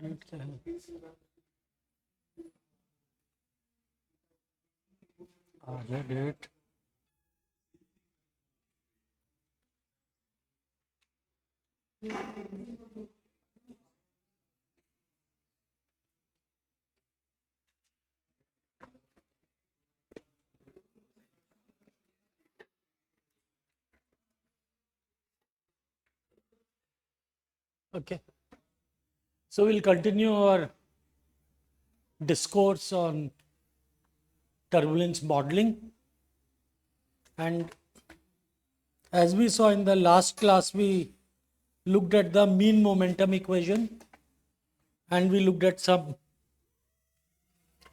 Date क्या है? आज है date. Okay. So we'll continue our discourse on turbulence modeling. And as we saw in the last class, we looked at the mean momentum equation and we looked at some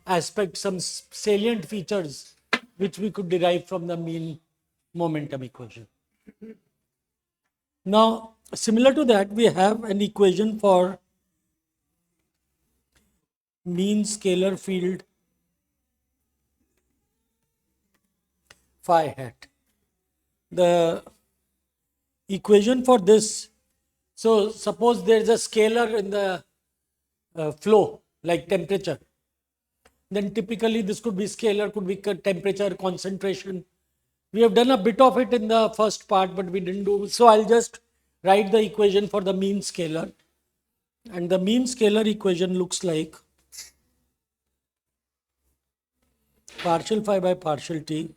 aspects, some salient features which we could derive from the mean momentum equation. Now, similar to that, we have an equation for mean scalar field phi hat. The equation for this, so suppose there is a scalar in the flow like temperature, then typically this could be scalar, could be temperature, concentration. We have done a bit of it in the first part, but we didn't do. So I'll just write the equation for the mean scalar. And the mean scalar equation looks like partial phi by partial t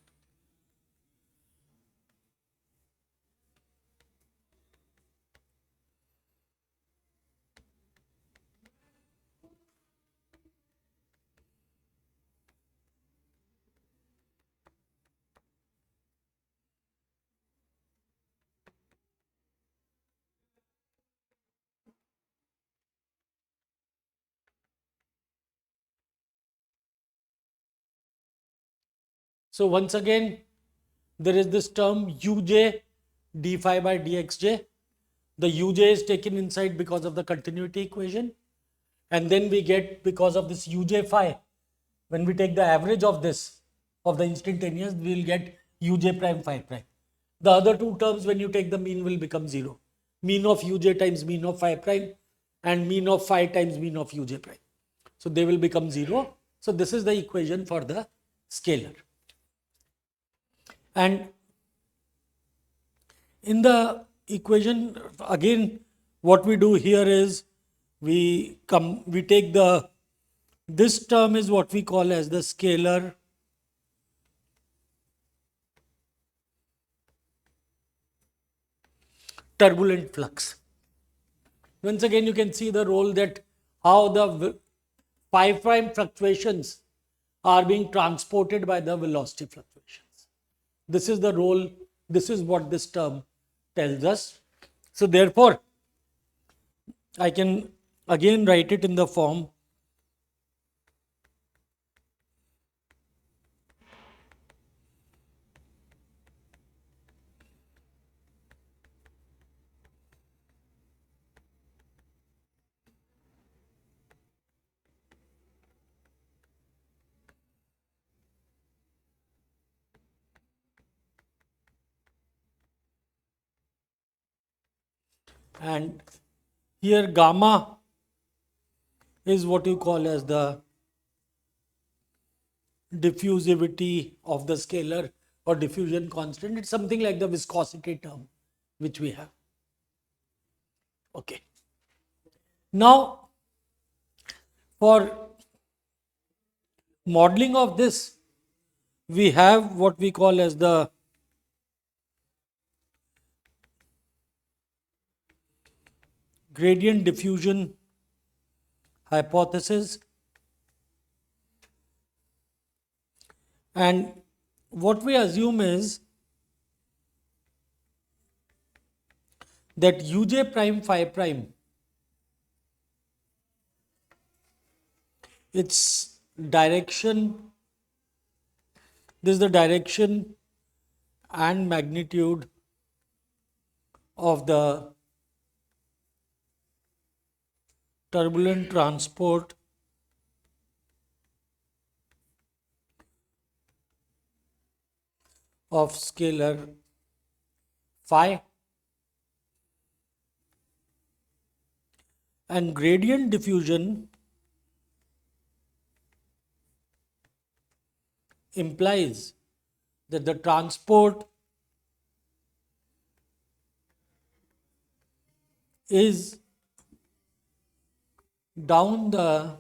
So once again, there is this term uj d phi by dxj. The uj is taken inside because of the continuity equation. And then we get, because of this uj phi, when we take the average of this, of the instantaneous, we will get uj prime phi prime. The other two terms, when you take the mean, will become 0. Mean of uj times mean of phi prime and mean of phi times mean of uj prime. So they will become 0. So this is the equation for the scalar. And in the equation, again, what we do here is we take this term is what we call as the scalar turbulent flux. Once again, you can see the role that how the phi prime fluctuations are being transported by the velocity fluctuations. This is the role, this is what this term tells us. So therefore, I can again write it in the form and here gamma is what you call as the diffusivity of the scalar or diffusion constant. It's something like the viscosity term which we have. Okay. Now, for modeling of this, we have what we call as the gradient diffusion hypothesis. And what we assume is that uj prime phi prime, its direction, this is the direction and magnitude of the turbulent transport of scalar phi, and gradient diffusion implies that the transport is down the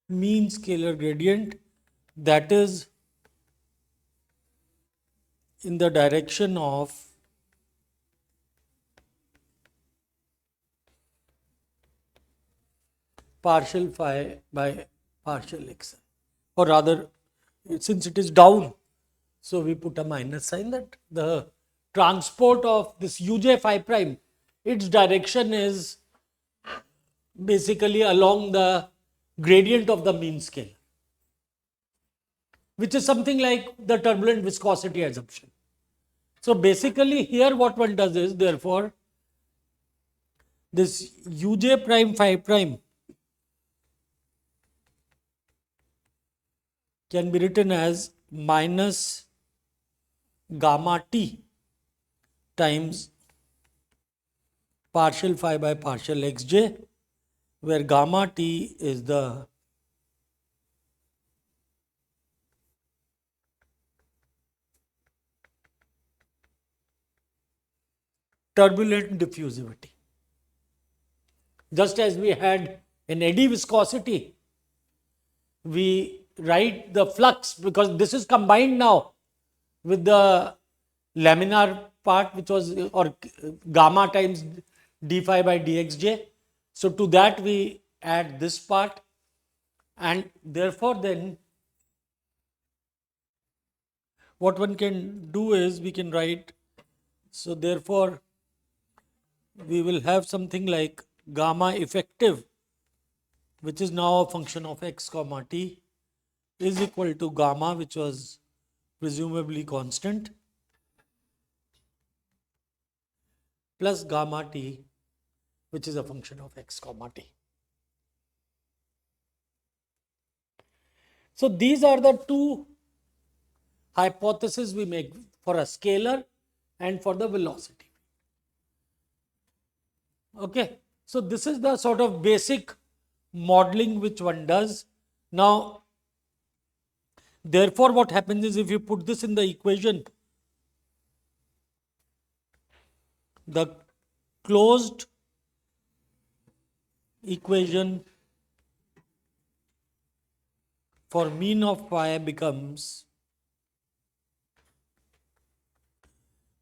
mean scalar gradient, that is in the direction of partial phi by partial xi, or rather, since it is down, so we put a minus sign, that the transport of this uj phi prime, its direction is basically along the gradient of the mean scale, which is something like the turbulent viscosity assumption. So basically here what one does is, therefore, this uj prime phi prime can be written as minus gamma t times partial phi by partial xj, where gamma t is the turbulent diffusivity. Just as we had an eddy viscosity, we write the flux, because this is combined now with the laminar part, which was, or gamma times d phi by dxj. So to that we add this part, and therefore then what one can do is we can write, so therefore we will have something like gamma effective, which is now a function of x comma t, is equal to gamma, which was presumably constant, plus gamma t, which is a function of x comma t. So these are the two hypotheses we make for a scalar and for the velocity. Okay, so this is the sort of basic modeling which one does. Now, therefore, what happens is, if you put this in the equation, the closed equation for mean of phi becomes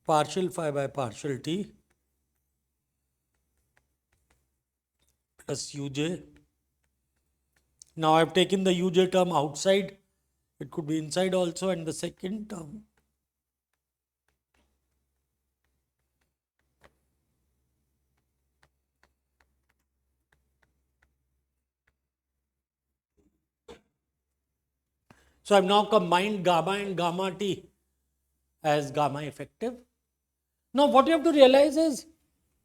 partial phi by partial t plus uj. Now I have taken the uj term outside, it could be inside also, and the second term so I have now combined gamma and gamma t as gamma effective. Now what you have to realize is,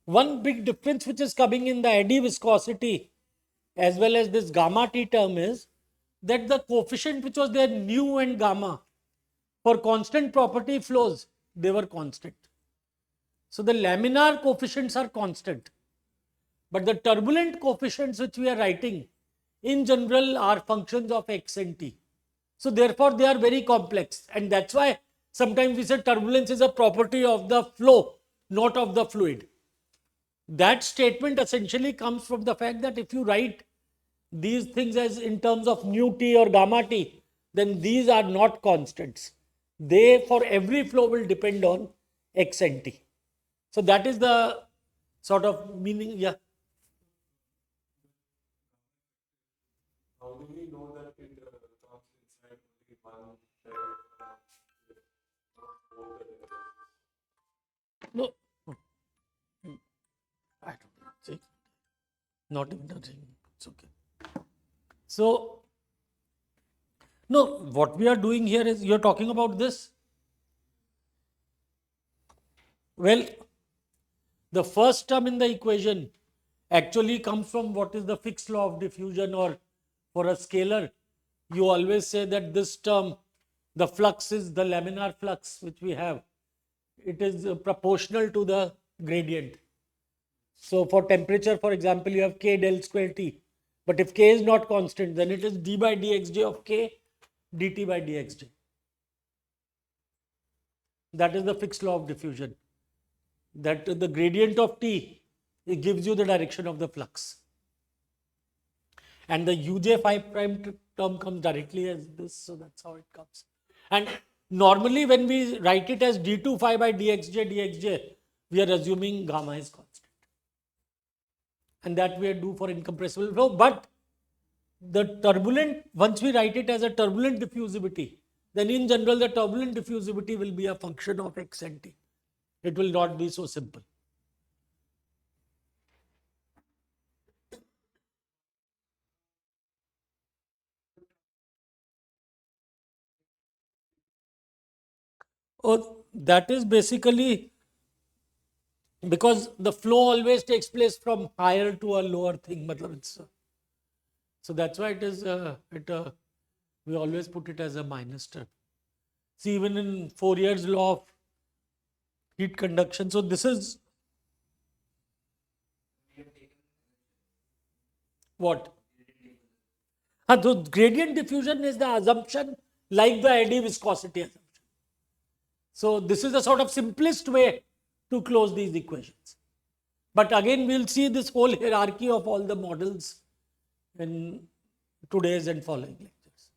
one big difference which is coming in the eddy viscosity as well as this gamma t term is that the coefficient which was there, nu and gamma, for constant property flows, they were constant. So the laminar coefficients are constant, but the turbulent coefficients which we are writing in general are functions of x and t. So therefore they are very complex, and that's why sometimes we say turbulence is a property of the flow, not of the fluid. That statement essentially comes from the fact that if you write these things as in terms of nu t or gamma t, then these are not constants. They, for every flow, will depend on x and t. So that is the sort of meaning. Yeah. How do we know that it comes inside only one No, I don't know. See, not even a thing. It's okay. So, no, what we are doing here is, you're talking about this. Well, the first term in the equation actually comes from what is the fixed law of diffusion, or for a scalar, you always say that this term, the flux is the laminar flux which we have. It is proportional to the gradient. So for temperature, for example, you have k del square T. But if k is not constant, then it is d by dxj of k dt by dxj. That is the fixed law of diffusion. That the gradient of T, it gives you the direction of the flux. And the uj phi prime term comes directly as this, so that's how it comes. And normally when we write it as d2 phi by dxj, we are assuming gamma is constant. And that we do for incompressible flow. But the turbulent, once we write it as a turbulent diffusivity, then in general the turbulent diffusivity will be a function of x and t. It will not be so simple. Oh, that is basically because the flow always takes place from higher to a lower thing. So that's why it is we always put it as a minus term. See, even in Fourier's law of heat conduction, so this is what? So gradient diffusion is the assumption like the eddy viscosity assumption. So this is the sort of simplest way to close these equations. But again, we'll see this whole hierarchy of all the models in today's and following lectures.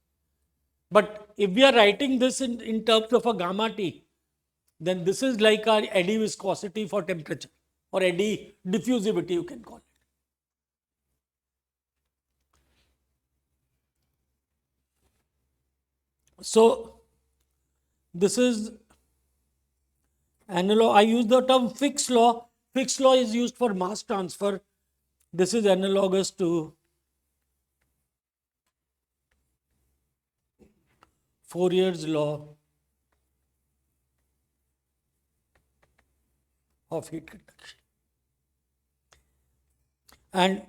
But if we are writing this in terms of a gamma T, then this is like our eddy viscosity for temperature, or eddy diffusivity you can call it. So this is analog. I use the term fixed law. Fixed law is used for mass transfer. This is analogous to Fourier's law of heat conduction. And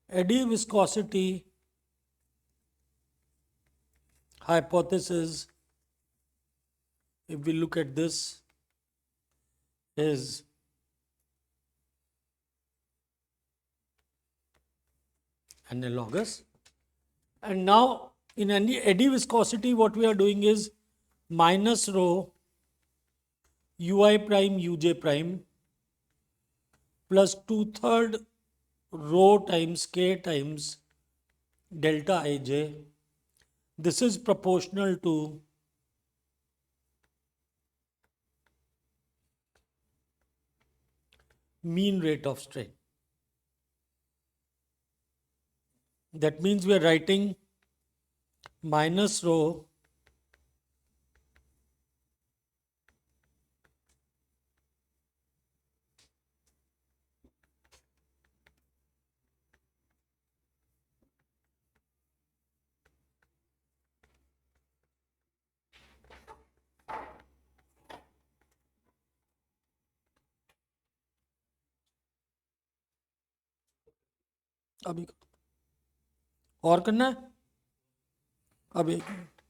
eddy viscosity hypothesis, if we look at this, is analogous. And now in any eddy viscosity, what we are doing is minus rho ui prime uj prime plus 2/3 rho times k times delta ij. This is proportional to mean rate of strain. That means we are writing minus rho अभी और करना है अब एक minute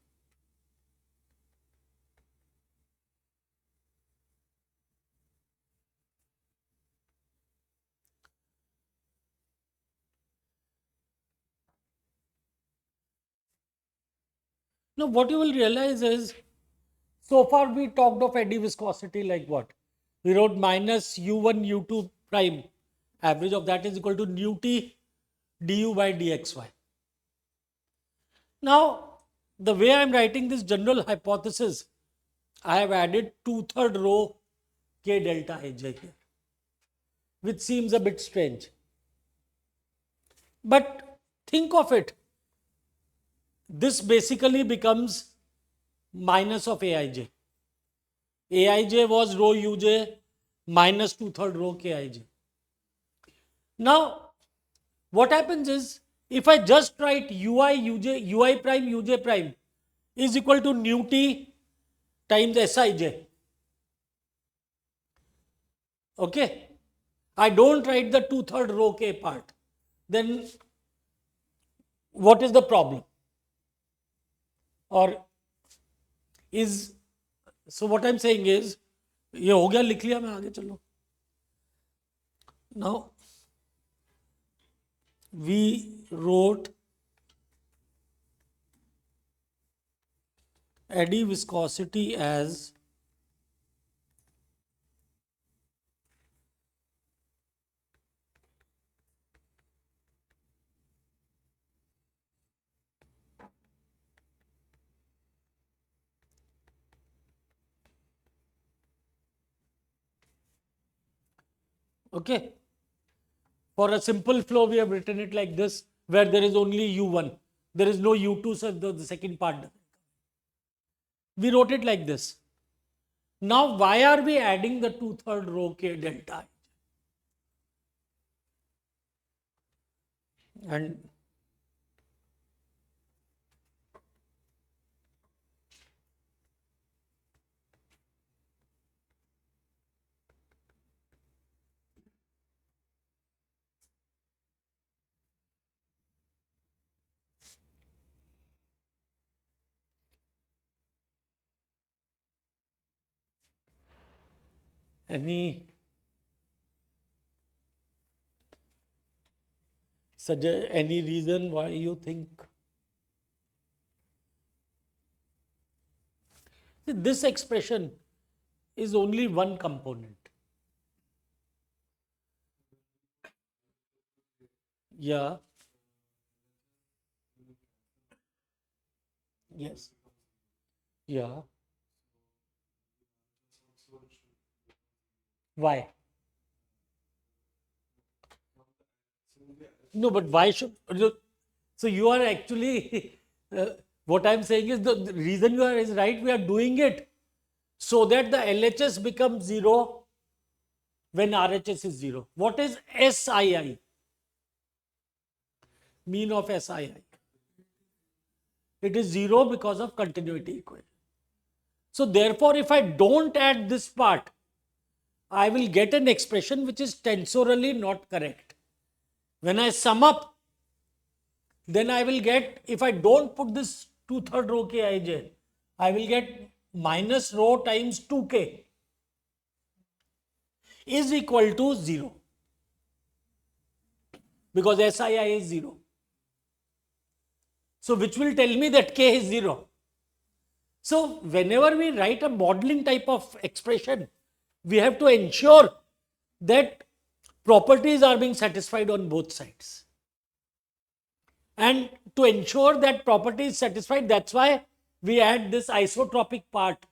Now, what you will realize is, so far we talked of eddy viscosity like what? We wrote minus u1 u2 prime, average of that is equal to nu t du by dxy. Now, the way I am writing this general hypothesis, I have added 2/3 rho k delta ij here, which seems a bit strange. But think of it, this basically becomes minus of aij. Aij was rho uj minus 2/3 rho kij. Now, what happens is, if I just write ui prime uj prime is equal to nu t times sij. Okay. I don't write the 2/3 rho k part, then what is the problem? Or is, so what I'm saying is, ये हो गया, लिख लिया मैं, आगे चलो. Now we wrote eddy viscosity as okay. For a simple flow, we have written it like this, where there is only U1. There is no U2, so the second part doesn't come. We wrote it like this. Now, why are we adding the 2/3 rho k delta? And any any reason why you think this expression is only one component? Yeah. Yes. Yeah. Why? No, but why should, so you are actually, what I'm saying is the reason you are is right, we are doing it so that the LHS becomes 0 when RHS is 0. What is SII? Mean of SII. It is 0 because of continuity equation. So therefore, if I don't add this part, I will get an expression which is tensorally not correct. When I sum up, then I will get, if I don't put this 2/3 rho kij, I will get minus rho times 2k is equal to 0, because SII is 0. So which will tell me that k is 0. So whenever we write a modeling type of expression, we have to ensure that properties are being satisfied on both sides. And to ensure that property is satisfied, that's why we add this isotropic part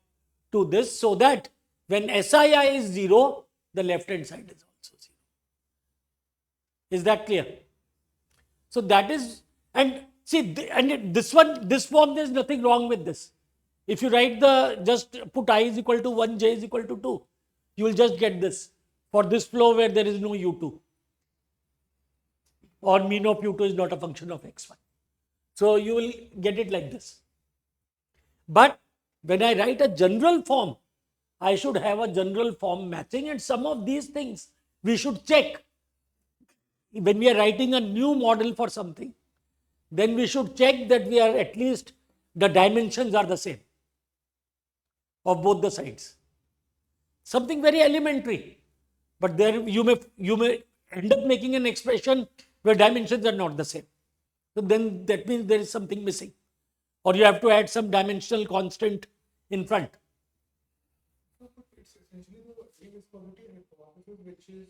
to this, so that when SII is 0, the left hand side is also 0. Is that clear? So that is, and see, and this one, this form, there is nothing wrong with this. If you write the, just put I is equal to 1, j is equal to 2, you will just get this for this flow where there is no U2, or mean of U2 is not a function of x1. So you will get it like this. But when I write a general form, I should have a general form matching, and some of these things we should check. When we are writing a new model for something, then we should check that we are at least, the dimensions are the same of both the sides. Something very elementary, but there you may end up making an expression where dimensions are not the same. So then that means there is something missing, or you have to add some dimensional constant in front. It's essentially the inequality hypothesis, which is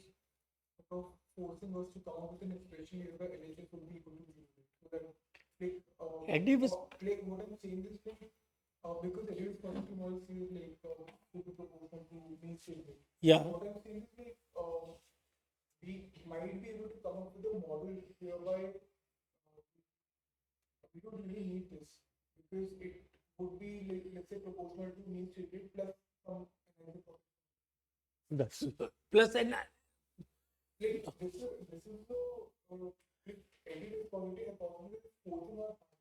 sort of forcing us to come up with an expression where LHS would be equal to 0. So that, like what I'm saying is like, because eddy viscosity model says like to be proportional to mean squared. Yeah. What I'm saying is like we might be able to come up with a model whereby we don't really need this, because it would be like, let's say, proportional to mean squared plus some another property. That's plus n. Like this is the like eddy viscosity hypothesis forcing our hand,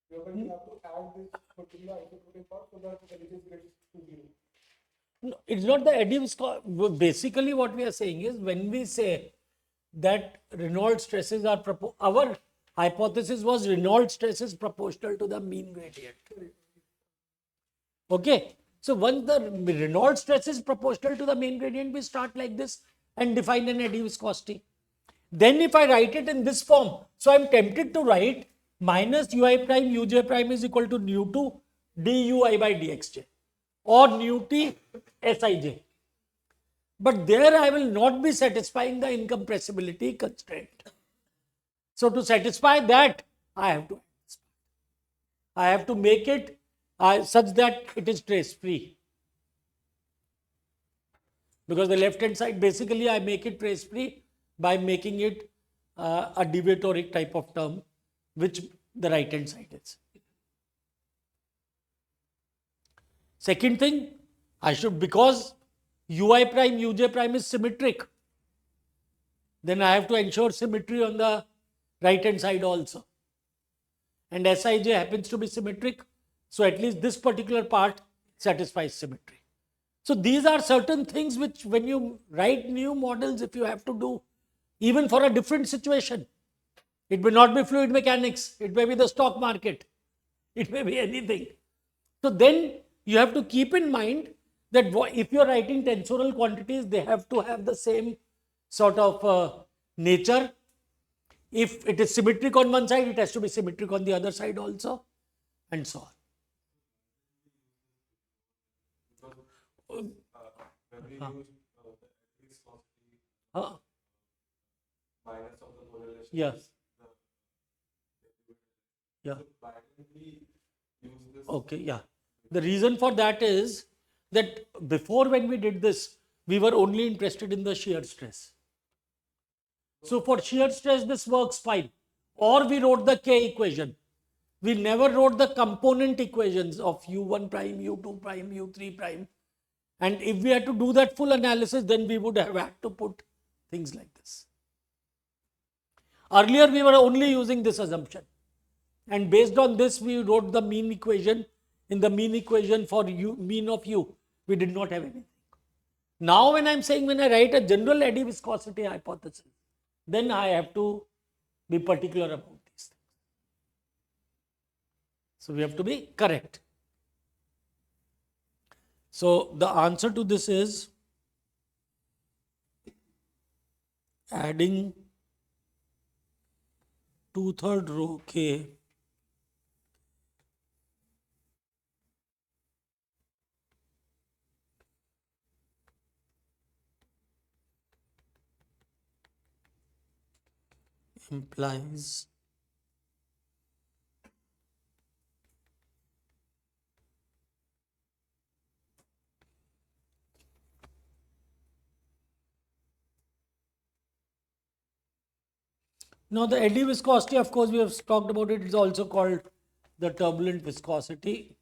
whereby we have to add this particular isotropic part so that LHS gets to 0. No, it's not the eddy viscosity. Basically, what we are saying is when we say that Reynolds stresses are our hypothesis was Reynolds stress is proportional to the mean gradient. Okay. So once the Reynolds stress is proportional to the mean gradient, we start like this and define an eddy viscosity. Then if I write it in this form, so I'm tempted to write minus ui prime uj prime is equal to nu2 dui by dxj or nu t sij. But there I will not be satisfying the incompressibility constraint. So to satisfy that, I have to make it such that it is trace free. Because the left hand side, basically I make it trace free by making it a deviatoric type of term, which the right hand side is. Second thing, I should, because ui prime uj prime is symmetric, then I have to ensure symmetry on the right hand side also. And Sij happens to be symmetric, so at least this particular part satisfies symmetry. So these are certain things which when you write new models, if you have to do, even for a different situation, it may not be fluid mechanics, it may be the stock market, it may be anything. So then you have to keep in mind that if you are writing tensorial quantities, they have to have the same sort of nature. If it is symmetric on one side, it has to be symmetric on the other side also, and so on. When we use the viscosity minus of the correlation, Yeah. Yeah. so why did we use this? Okay, yeah. The reason for that is that before, when we did this, we were only interested in the shear stress. So for shear stress, this works fine. Or we wrote the K equation. We never wrote the component equations of u1 prime, u2 prime, u3 prime. And if we had to do that full analysis, then we would have had to put things like this. Earlier, we were only using this assumption. And based on this, we wrote the mean equation. In the mean equation for u, mean of u, we did not have anything. Now, when I'm saying, when I write a general eddy viscosity hypothesis, then I have to be particular about these things. So we have to be correct. So the answer to this is adding 2/3 rho K implies now the eddy viscosity, of course, we have talked about it, is also called the turbulent viscosity.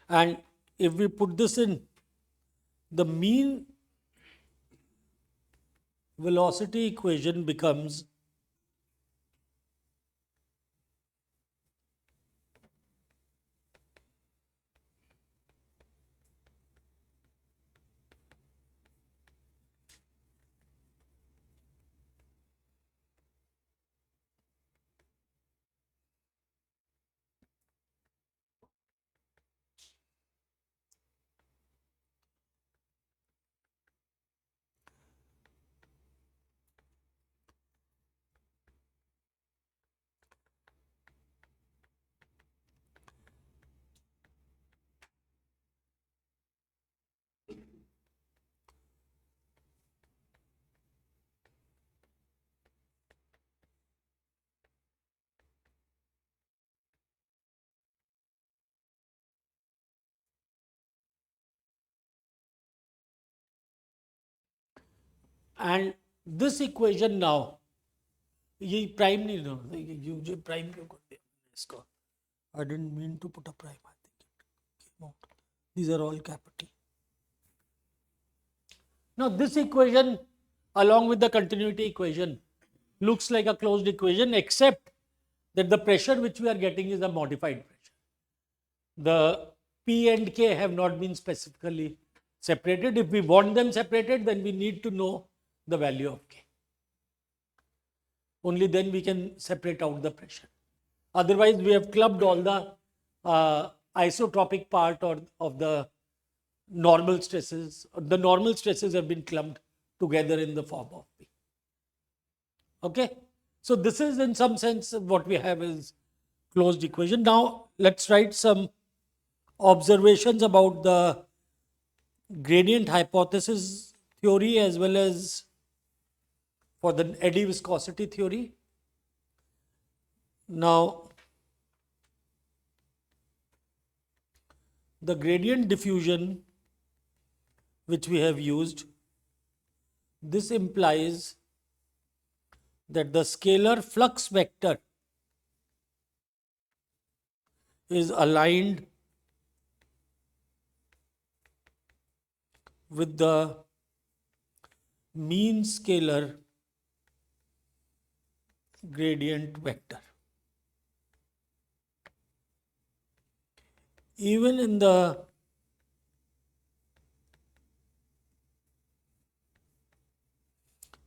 And if we put this in, the mean velocity equation becomes and this equation now, ये prime नहीं लो, ये जो prime क्यों कर दिया इसको? I didn't mean to put a prime. I think it came out. These are all capital. Now this equation, along with the continuity equation, looks like a closed equation, except that the pressure which we are getting is a modified pressure. the P and K have not been specifically separated. If we want them separated, then we need to know the value of K. Only then we can separate out the pressure. Otherwise, we have clubbed all the isotropic part or of the normal stresses. The normal stresses have been clumped together in the form of P. Okay. So this is in some sense what we have is closed equation. Now let's write some observations about the gradient hypothesis theory as well as for the eddy viscosity theory. Now, the gradient diffusion which we have used, this implies that the scalar flux vector is aligned with the mean scalar gradient vector. Even in the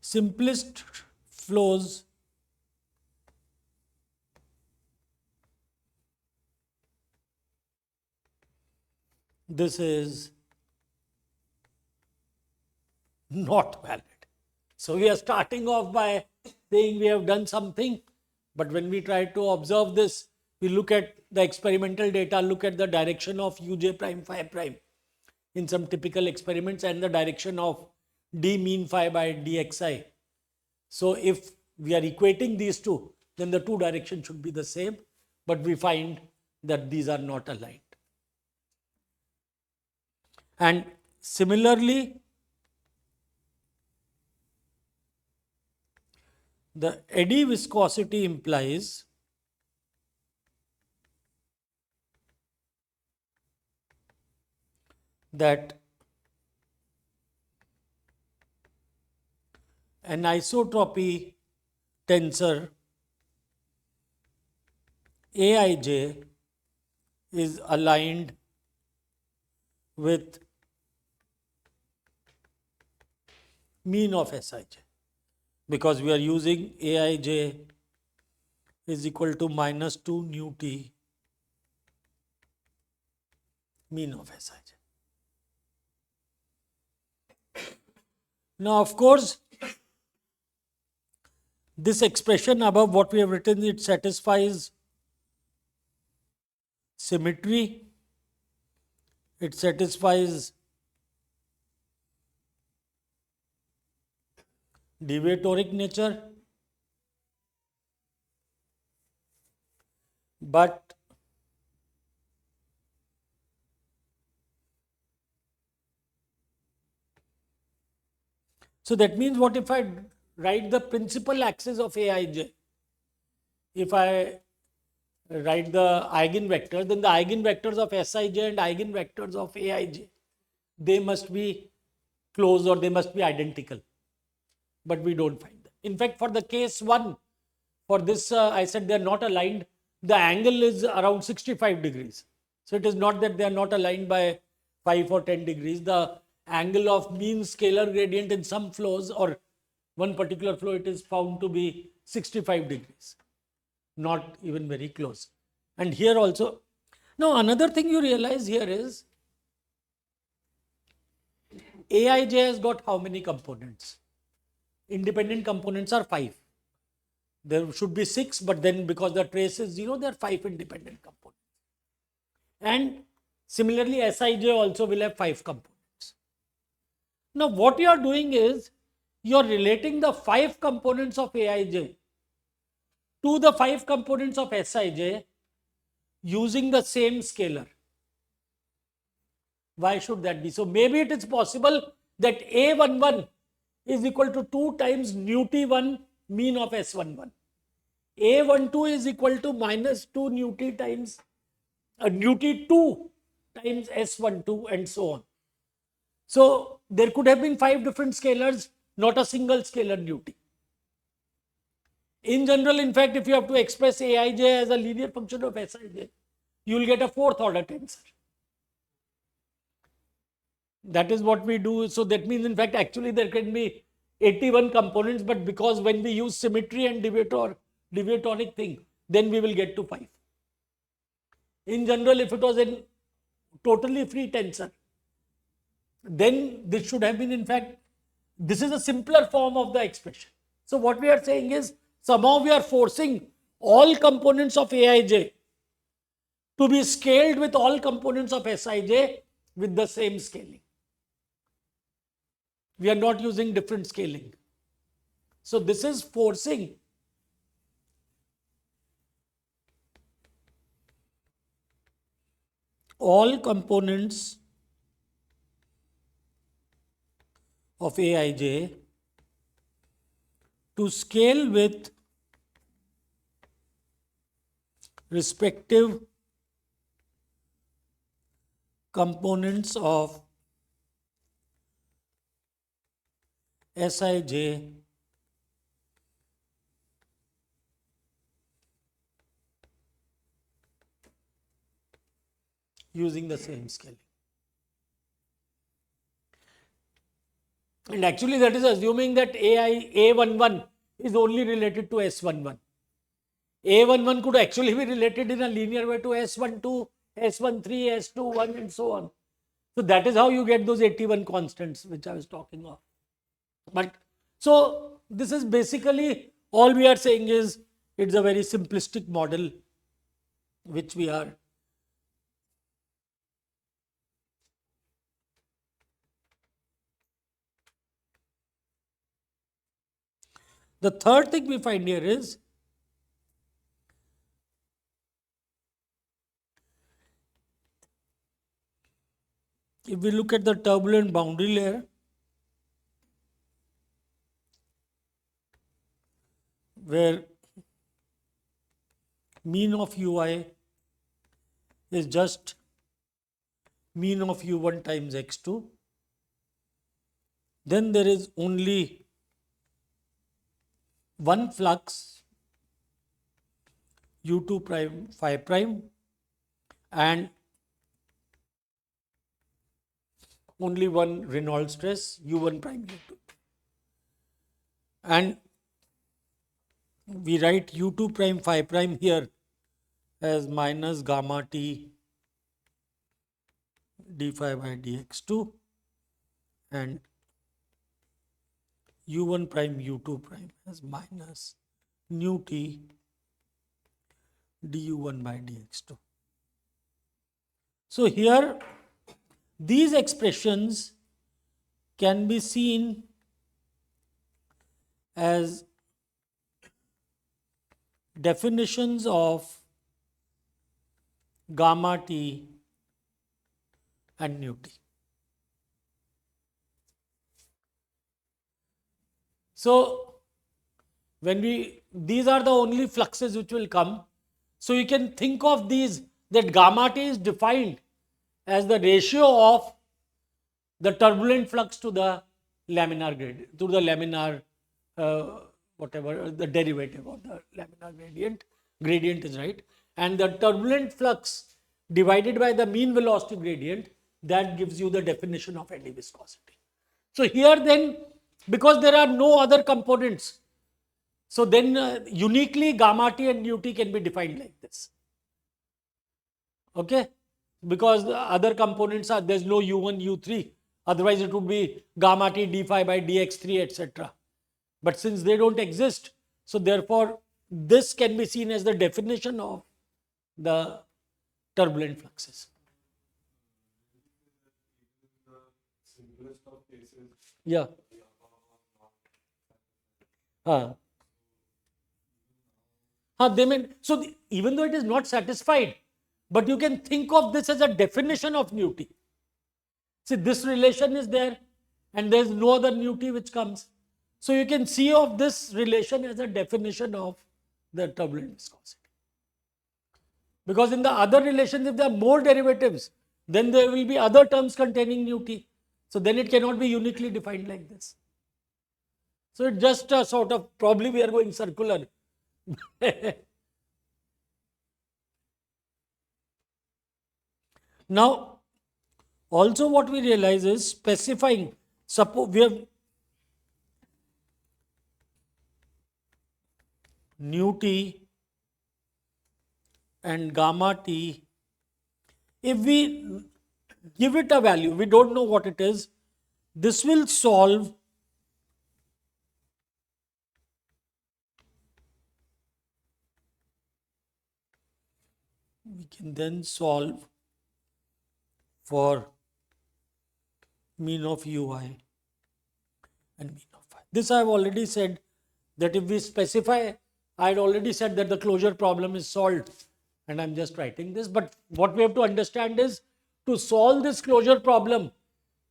simplest flows, this is not valid. So we are starting off by saying we have done something, but when we try to observe this, we look at the experimental data, look at the direction of uj prime phi prime in some typical experiments and the direction of d mean phi by dxi. So if we are equating these two, then the two directions should be the same, but we find that these are not aligned. And similarly, the eddy viscosity implies that an isotropy tensor Aij is aligned with mean of Sij, because we are using Aij is equal to minus 2 nu t mean of Sij. Now, of course, this expression above what we have written, it satisfies symmetry, it satisfies deviatoric nature, but so that means what if I write the principal axis of Aij? If I write the eigenvector, then the eigenvectors of Sij and eigenvectors of Aij, they must be close or they must be identical. But we don't find them. In fact, for the case 1, for this I said they are not aligned, the angle is around 65 degrees. So it is not that they are not aligned by 5 or 10 degrees. The angle of mean scalar gradient in some flows or one particular flow, it is found to be 65 degrees. Not even very close. And here also, now another thing you realize here is Aij has got how many components? Independent components are 5. There should be 6, but then because the trace is 0, there are 5 independent components. And similarly, Sij also will have 5 components. Now, what you are doing is, you are relating the 5 components of Aij to the 5 components of Sij using the same scalar. Why should that be? So maybe it is possible that A11 is equal to 2 times nu t1 mean of S11. A12 is equal to minus 2 nu t times nu t2 times S12 and so on. So there could have been 5 different scalars, not a single scalar nu t. In general, in fact, if you have to express Aij as a linear function of Sij, you will get a fourth order tensor. That is what we do. So that means, in fact, actually there can be 81 components, but because when we use symmetry and deviatoric thing, then we will get to 5. In general, if it was a totally free tensor, then this should have been, in fact, this is a simpler form of the expression. So what we are saying is, somehow we are forcing all components of Aij to be scaled with all components of Sij with the same scaling. We are not using different scaling. So this is forcing all components of Aij to scale with respective components of Sij using the same scaling. And actually that is assuming that A11 is only related to S11. A11 could actually be related in a linear way to S12, S13, S21 and so on. So that is how you get those 81 constants which I was talking of. But so this is basically all we are saying is it's a very simplistic model which we are. The third thing we find here is if we look at the turbulent boundary layer, where mean of ui is just mean of u1 times x2, then there is only one flux u2 prime phi prime and only one Reynolds stress u1 prime u2. And we write u2 prime phi prime here as minus gamma t d phi by dx2 and u1 prime u2 prime as minus nu t du1 by dx2. So here these expressions can be seen as definitions of gamma t and nu t. So when these are the only fluxes which will come. So you can think of these, that gamma t is defined as the ratio of the turbulent flux to the laminar gradient, to the laminar whatever the derivative of the laminar gradient. Gradient is right, and the turbulent flux divided by the mean velocity gradient, that gives you the definition of eddy viscosity. So here then, because there are no other components, so then uniquely gamma t and nu t can be defined like this. Okay, because the other components are, there's no u1, u3, otherwise it would be gamma t d phi by dx3 etc. But since they don't exist, so therefore this can be seen as the definition of the turbulent fluxes. Yeah. They mean, so even though it is not satisfied, but you can think of this as a definition of nu t. See, this relation is there and there is no other nu t which comes. So you can see of this relation as a definition of the turbulent viscosity. Because in the other relations, if there are more derivatives, then there will be other terms containing nu t. So then it cannot be uniquely defined like this. So it's just a sort of, probably we are going circular. Now, also what we realize is specifying, suppose we have nu t and gamma t. If we give it a value, we don't know what it is, this will solve we can then solve for mean of ui and mean of phi. This I have already said that if we specify, I had already said that the closure problem is solved, and I'm just writing this. But what we have to understand is, to solve this closure problem,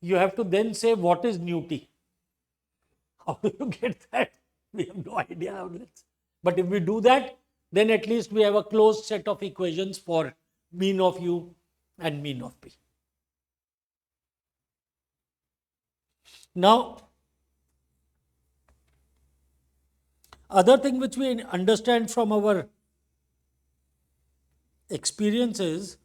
you have to then say what is nu t. How do you get that? We have no idea how this. But if we do that, then at least we have a closed set of equations for mean of u and mean of p. Now, other thing which we understand from our experiences,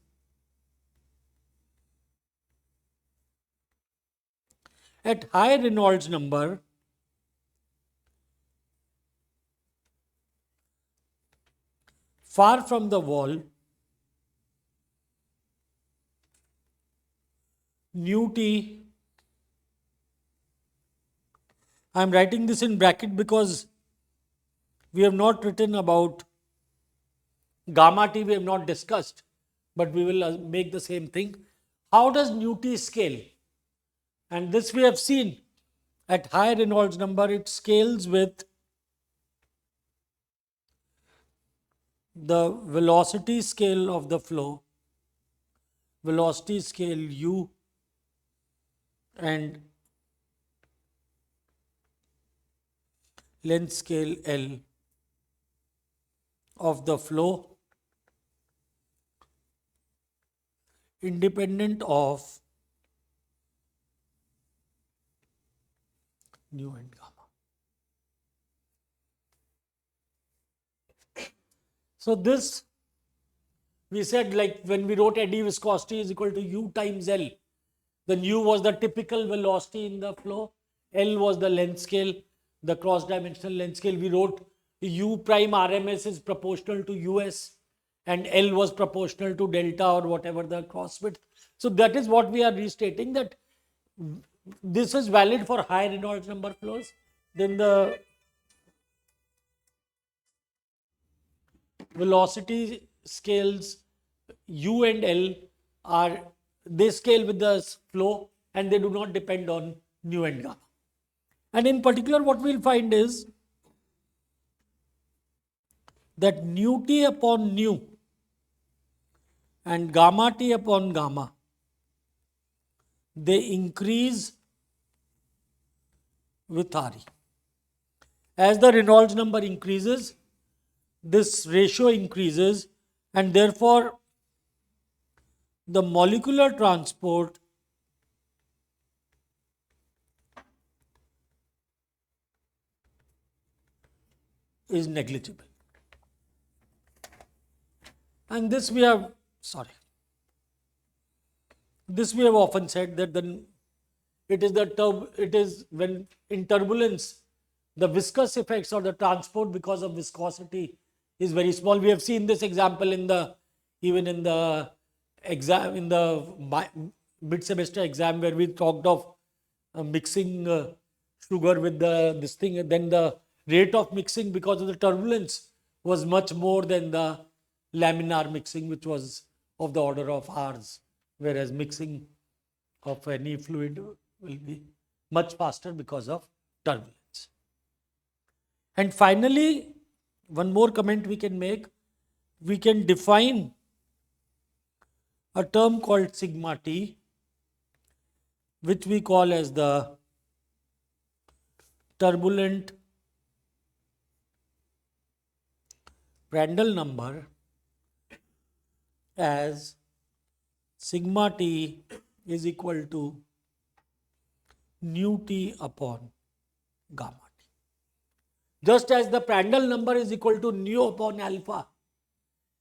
at high Reynolds number, far from the wall, nu t, I am writing this in bracket because we have not written about gamma t, we have not discussed, but we will make the same thing. How does nu t scale? And this we have seen at high Reynolds number, it scales with the velocity scale of the flow, velocity scale u, and length scale L of the flow, independent of nu and gamma. So this we said, like when we wrote eddy viscosity is equal to u times L, then u was the typical velocity in the flow, L was the length scale, the cross dimensional length scale. We wrote u prime RMS is proportional to us and L was proportional to delta or whatever the cross width. So that is what we are restating, that this is valid for high Reynolds number flows. Then the velocity scales u and L are, they scale with the flow and they do not depend on nu and gamma. And in particular, what we'll find is that nu t upon nu and gamma t upon gamma, they increase with Re. As the Reynolds number increases, this ratio increases, and therefore the molecular transport is negligible. And this we have, this we have often said that it is when in turbulence, the viscous effects or the transport because of viscosity is very small. We have seen this example even in the exam, in the mid semester exam, where we talked of mixing sugar with this thing, and then the rate of mixing because of the turbulence was much more than the laminar mixing, which was of the order of hours, whereas mixing of any fluid will be much faster because of turbulence. And finally, one more comment we can make, we can define a term called sigma t, which we call as the turbulent Prandtl number, as sigma t is equal to nu t upon gamma t. Just as the Prandtl number is equal to nu upon alpha,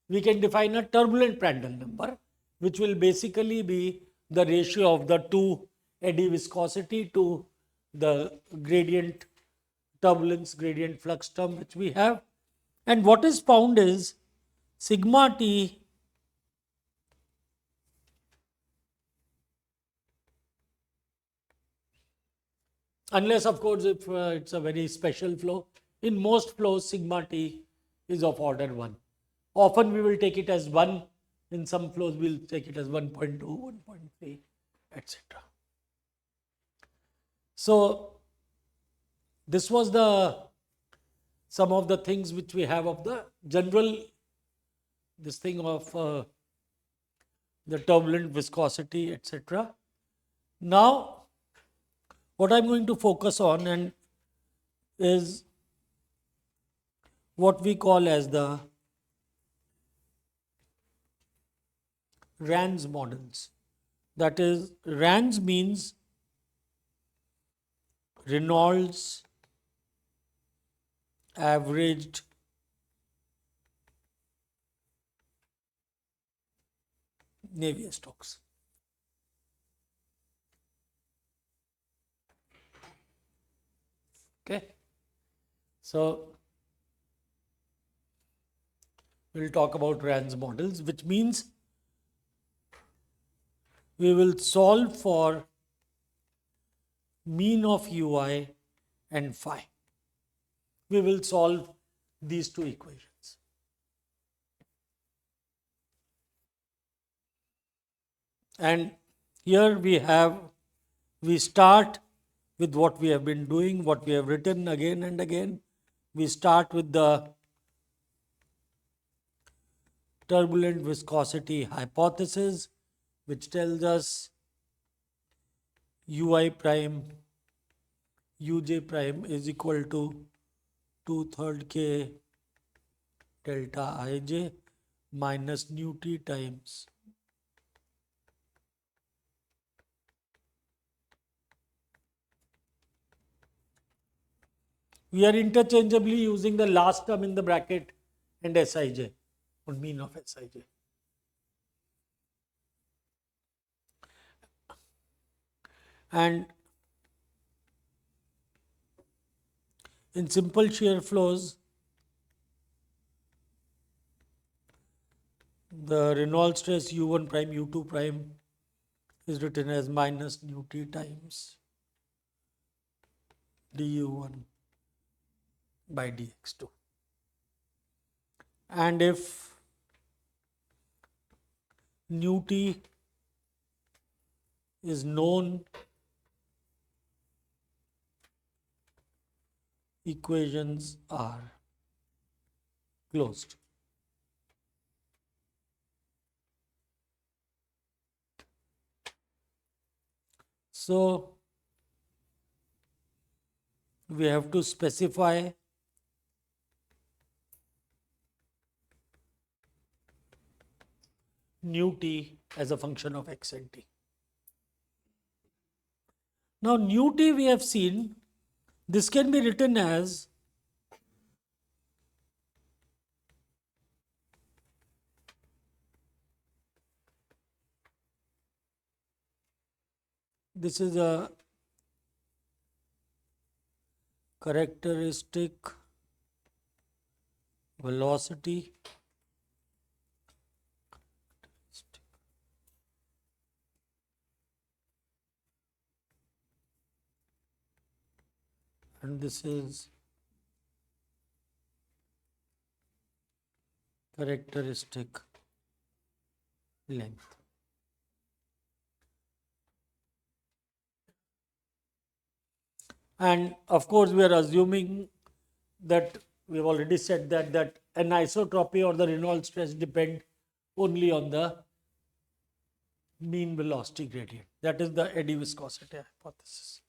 we can define a turbulent Prandtl number, which will basically be the ratio of the two eddy viscosity to the gradient turbulence gradient flux term which we have. And what is found is sigma t unless of course if it's a very special flow. In most flows sigma t is of order 1. Often we will take it as 1, in some flows we'll take it as 1.2, 1.3, etc. So this was the some of the things which we have of the general this thing of the turbulent viscosity, etc. Now what I'm going to focus on and is what we call as the RANS models. That is, RANS means Reynolds averaged Navier-Stokes. Okay. So we'll talk about RANS models, which means we will solve for mean of ui and phi. We will solve these two equations. And here we start with what we have been doing, what we have written again and again. We start with the turbulent viscosity hypothesis, which tells us ui prime uj prime is equal to 2/3 k delta ij minus nu t times we are interchangeably using the last term in the bracket and Sij or mean of Sij. And in simple shear flows, the Reynolds stress U1 prime, U2 prime is written as minus nu t times du1 by dx2. And if nu t is known, equations are closed. So we have to specify nu t as a function of x and t. Now nu t we have seen, this can be written as this is a characteristic velocity and this is characteristic length. And of course, we are assuming that we have already said that anisotropy or the Reynolds stress depend only on the mean velocity gradient. That is the eddy viscosity hypothesis.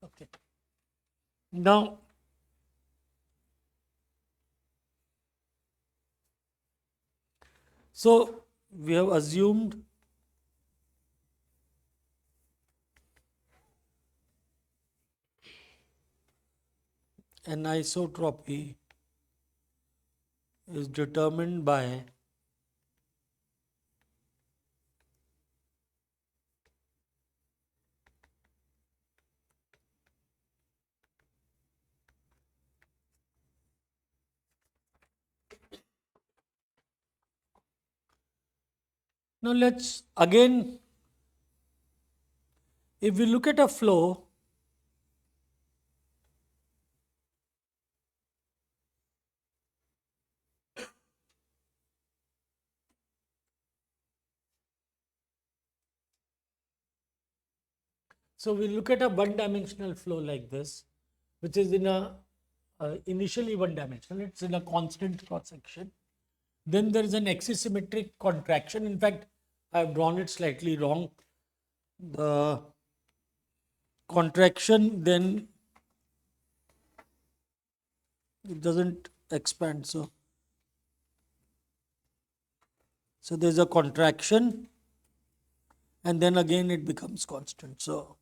Okay. Now, so we have assumed anisotropy is determined by now let's again, if we look at a flow, so we look at a one-dimensional flow like this, which is in a initially one-dimensional, it's in a constant cross-section. Then there is an axisymmetric contraction. In fact, I have drawn it slightly wrong. The contraction, then it doesn't expand. So there's a contraction, and then again it becomes constant. So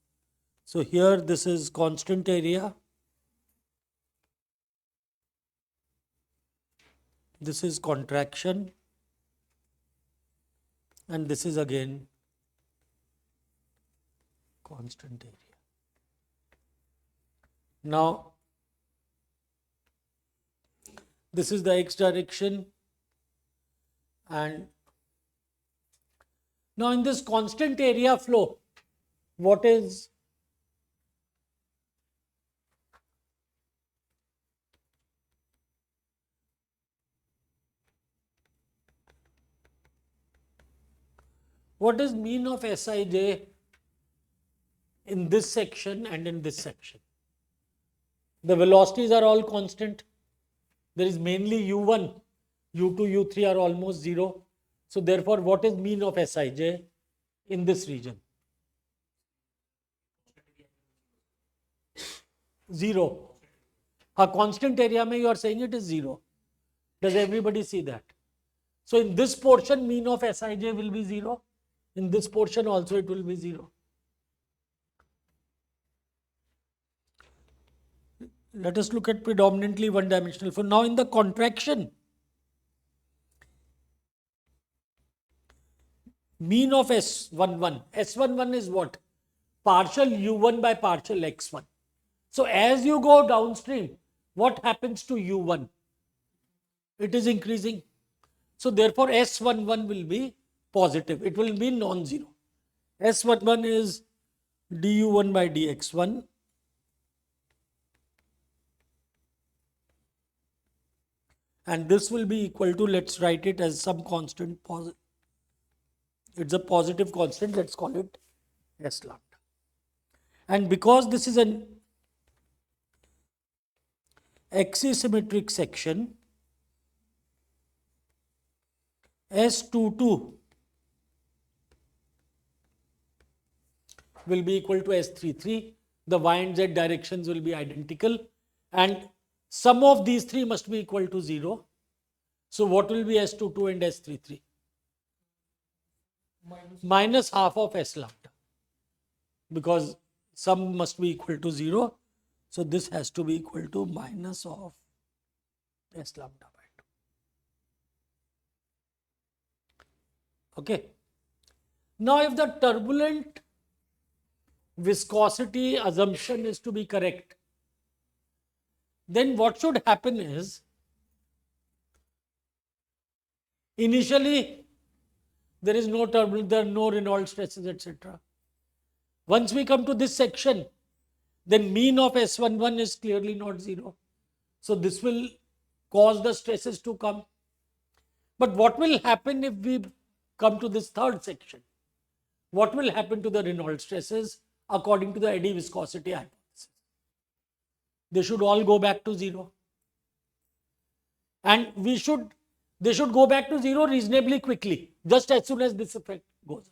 here this is constant area. This is contraction, and this is again constant area. Now, this is the x direction, and now in this constant area flow, what is mean of Sij in this section and in this section? The velocities are all constant. There is mainly u1, u2, u3 are almost 0. So therefore, what is mean of Sij in this region? 0. A constant area mein you are saying it is 0. Does everybody see that? So in this portion, mean of Sij will be 0. In this portion also it will be 0. Let us look at predominantly one-dimensional flow. Now in the contraction, mean of S11. S11 is what? Partial U1 by partial X1. So as you go downstream, what happens to U1? It is increasing. So therefore S11 will be positive. It will be non-zero. S11 is du1 by dx1. And this will be equal to, let's write it as some constant, it's a positive constant, let's call it S lambda. And because this is an axisymmetric section, S22 will be equal to S33. The y and z directions will be identical, and sum of these three must be equal to 0. So what will be S22 and S33? Minus half of S lambda, because sum must be equal to 0. So this has to be equal to minus of S lambda by 2. Okay. Now if the turbulent viscosity assumption is to be correct, then what should happen is, initially there is no turbulence, there are no Reynolds stresses, etc. Once we come to this section, then mean of S11 is clearly not 0. So this will cause the stresses to come. But what will happen if we come to this third section? What will happen to the Reynolds stresses according to the eddy viscosity hypothesis? They should all go back to 0. And they should go back to 0 reasonably quickly, just as soon as this effect goes away.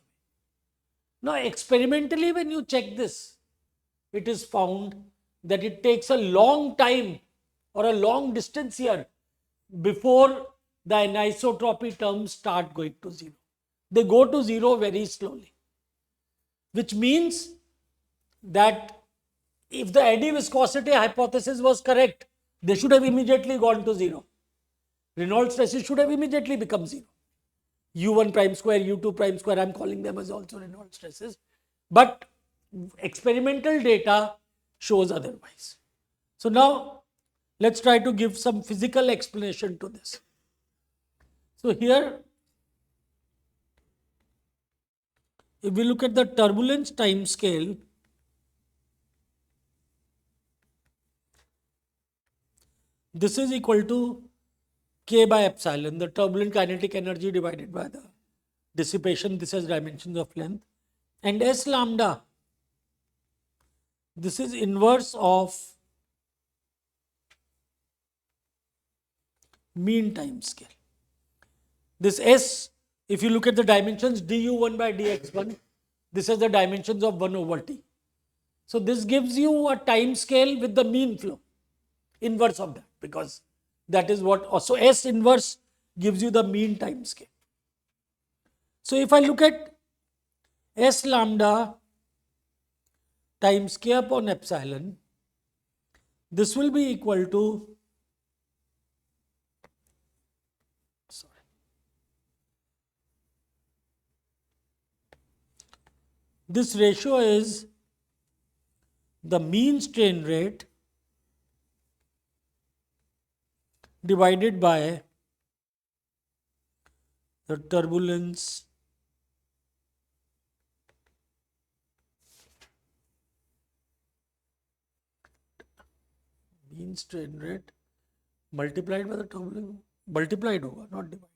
Now, experimentally, when you check this, it is found that it takes a long time or a long distance here before the anisotropy terms start going to 0. They go to 0 very slowly, which means that if the eddy viscosity hypothesis was correct, they should have immediately gone to 0. Reynolds stresses should have immediately become 0. U1 prime square, U2 prime square, I am calling them as also Reynolds stresses. But experimental data shows otherwise. So now let's try to give some physical explanation to this. So here, if we look at the turbulence time scale, this is equal to K by epsilon, the turbulent kinetic energy divided by the dissipation. This has dimensions of length. And S lambda, this is inverse of mean time scale. This S, if you look at the dimensions du1 by dx1, this is the dimensions of 1 over t. So this gives you a time scale with the mean flow, inverse of that, because that is what, so S inverse gives you the mean time scale. So if I look at S lambda times K upon epsilon, this will be equal to, this ratio is the mean strain rate divided by the turbulence mean strain rate multiplied by the turbulence, multiplied over, not divided,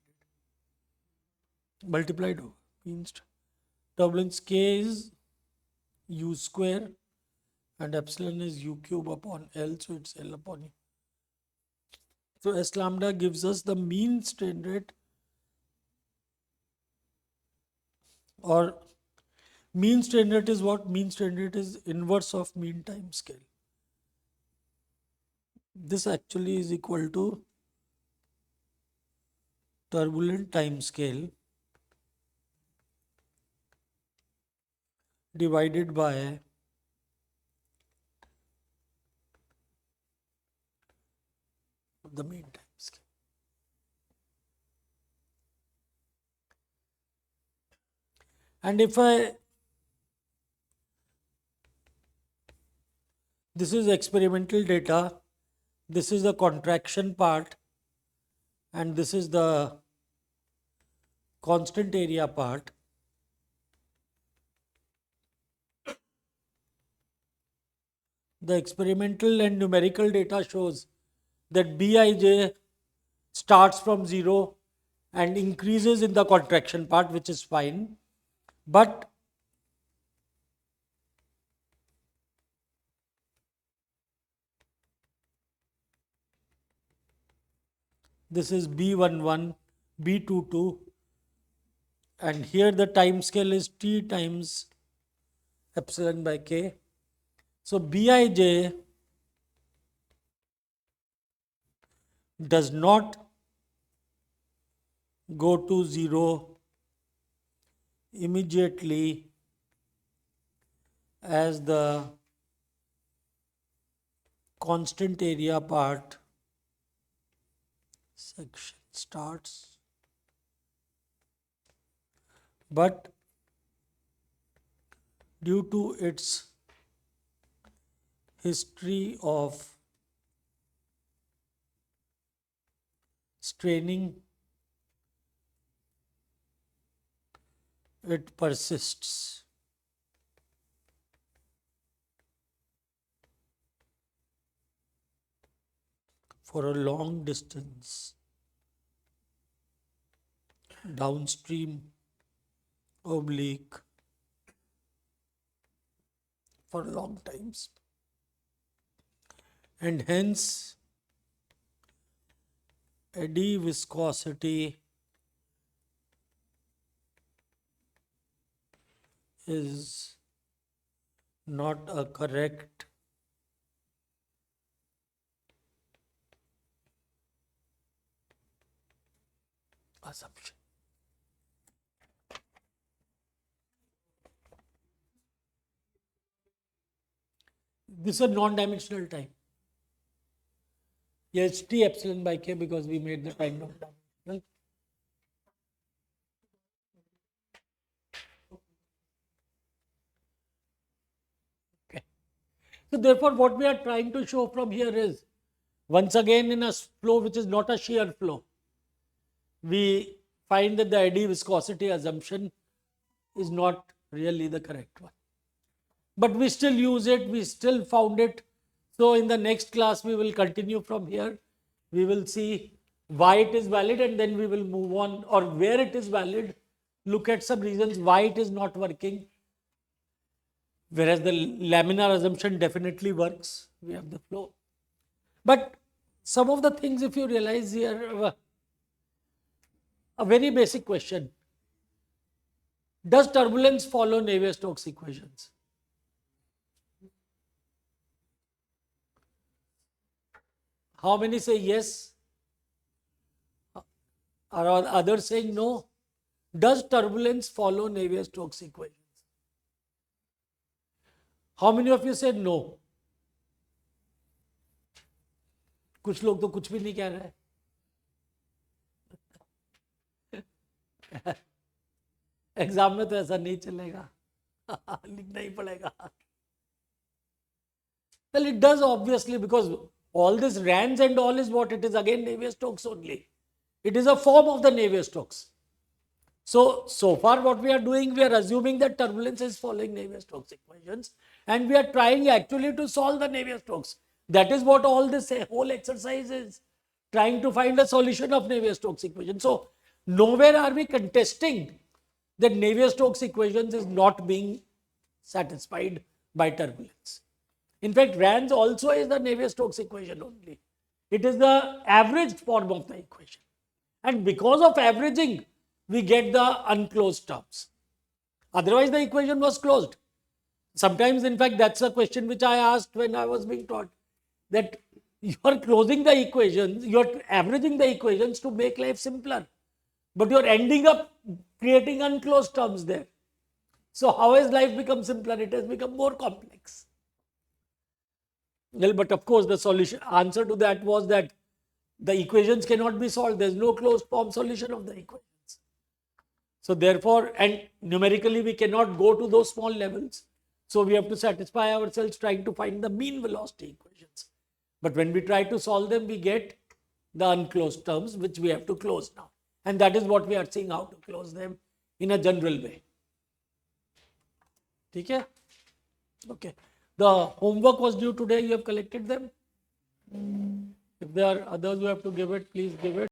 multiplied over mean strain. Turbulence K is U square and epsilon is U cube upon L, so it's L upon U. So S lambda gives us the mean strain rate, or mean strain rate is what? Mean strain rate is inverse of mean time scale. This actually is equal to turbulent time scale divided by the mean time scale. And if this is experimental data, this is the contraction part, and this is the constant area part. The experimental and numerical data shows that Bij starts from 0 and increases in the contraction part, which is fine. But this is B11, B22, and here the time scale is T times epsilon by K. So Bij does not go to 0 immediately as the constant area part section starts, but due to its history of straining, it persists. For a long distance downstream oblique for long times, and hence eddy viscosity is not a correct assumption. This is a non-dimensional time. Yes, T epsilon by K because we made the time dimensional. Okay. So therefore, what we are trying to show from here is, once again in a flow which is not a shear flow, we find that the eddy viscosity assumption is not really the correct one. But we still use it, we still found it. So in the next class, we will continue from here. We will see why it is valid and then we will move on, or where it is valid, look at some reasons why it is not working. Whereas the laminar assumption definitely works, we have the flow. But some of the things, if you realize here, a very basic question: does turbulence follow Navier-Stokes equations? How many say yes? Are others saying no? Does turbulence follow Navier-Stokes equations? How many of you said no? कुछ लोग तो कुछ भी नहीं कह रहे हैं. Exam में तो ऐसा नहीं चलेगा. लिखना ही पड़ेगा. Well, it does obviously, because all this RANS and all is what it is, again Navier-Stokes only. It is a form of the Navier-Stokes. So far what we are doing, we are assuming that turbulence is following Navier-Stokes equations and we are trying actually to solve the Navier-Stokes. That is what all this whole exercise is, trying to find a solution of Navier-Stokes equation. So nowhere are we contesting that Navier-Stokes equations is not being satisfied by turbulence. In fact, RANS also is the Navier-Stokes equation only. It is the averaged form of the equation. And because of averaging, we get the unclosed terms. Otherwise, the equation was closed. Sometimes, in fact, that's a question which I asked when I was being taught, that you are closing the equations, you are averaging the equations to make life simpler, but you are ending up creating unclosed terms there. So how has life become simpler? It has become more complex. Well, but of course, the solution answer to that was that the equations cannot be solved. There is no closed form solution of the equations. So therefore, and numerically we cannot go to those small levels. So we have to satisfy ourselves trying to find the mean velocity equations. But when we try to solve them, we get the unclosed terms, which we have to close now. And that is what we are seeing, how to close them in a general way. Okay? Okay. The homework was due today. You have collected them. If there are others who have to give it, please give it.